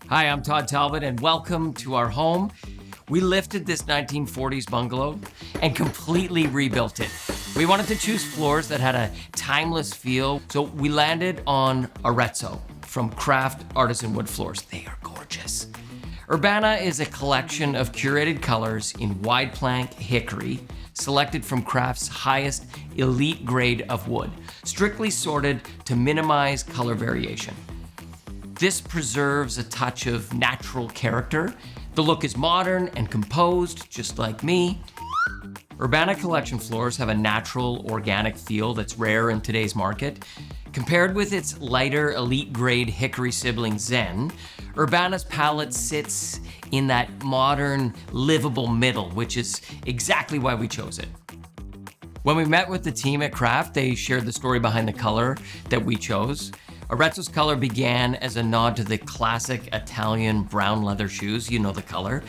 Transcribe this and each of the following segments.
Hi, I'm Todd Talbot, and welcome to our home. We lifted this 1940s bungalow and completely rebuilt it. We wanted to choose floors that had a timeless feel, so we landed on Arezzo from CRAFT Artisan Wood Floors. They are gorgeous. Urbana is a collection of curated colors in wide plank hickory, selected from CRAFT's highest elite grade of wood, strictly sorted to minimize color variation. This preserves a touch of natural character. The look is modern and composed, just like me. Urbana Collection floors have a natural, organic feel that's rare in today's market. Compared with its lighter, elite-grade hickory sibling Zen, Urbana's palette sits in that modern, livable middle, which is exactly why we chose it. When we met with the team at CRAFT, they shared the story behind the color that we chose. Arezzo's color began as a nod to the classic Italian brown leather shoes, you know the color,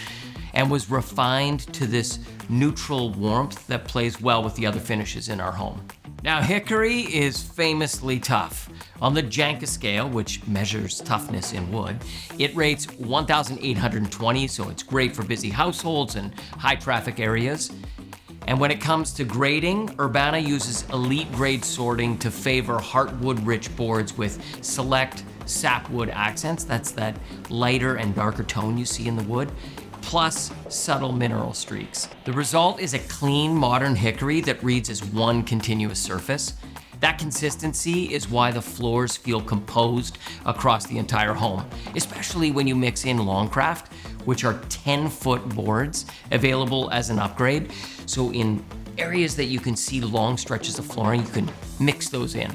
and was refined to this neutral warmth that plays well with the other finishes in our home. Now, hickory is famously tough. On the Janka scale, which measures toughness in wood, it rates 1,820, so it's great for busy households and high traffic areas. And when it comes to grading, Urbana uses elite grade sorting to favor heartwood-rich boards with select sapwood accents. That's that lighter and darker tone you see in the wood, plus subtle mineral streaks. The result is a clean, modern hickory that reads as one continuous surface. That consistency is why the floors feel composed across the entire home, especially when you mix in Longcraft, which are 10-foot boards available as an upgrade. So in areas that you can see long stretches of flooring, you can mix those in.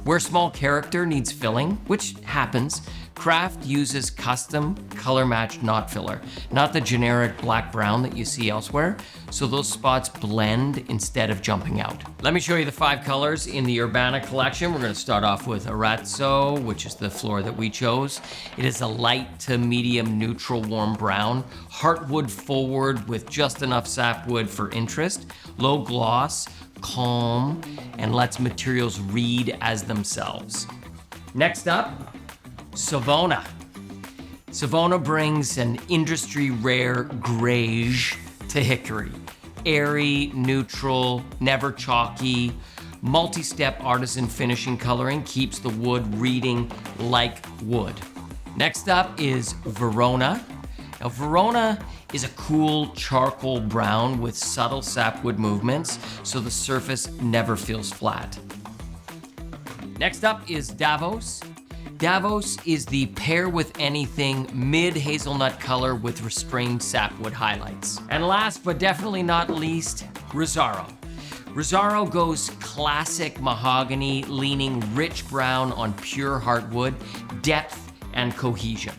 Where small character needs filling, which happens, CRAFT uses custom color-matched knot filler, not the generic black-brown that you see elsewhere, so those spots blend instead of jumping out. Let me show you the 5 colors in the Urbana collection. We're gonna start off with Arezzo, which is the floor that we chose. It is a light to medium neutral warm brown, heartwood forward with just enough sapwood for interest, low gloss, calm, and lets materials read as themselves. Next up, Savona. Savona brings an industry-rare grayish to hickory. Airy, neutral, never chalky, multi-step artisan finishing coloring keeps the wood reading like wood. Next up is Verona. Now, Verona is a cool charcoal brown with subtle sapwood movements, so the surface never feels flat. Next up is Davos. Davos is the pair with anything mid-hazelnut color with restrained sapwood highlights. And last but definitely not least, Rosario. Rosario goes classic mahogany, leaning rich brown on pure heartwood, depth and cohesion.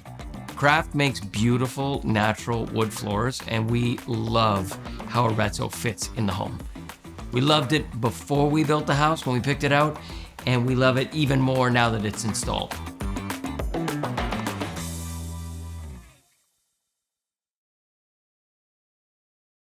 CRAFT makes beautiful natural wood floors, and we love how Arezzo fits in the home. We loved it before we built the house when we picked it out, and we love it even more now that it's installed.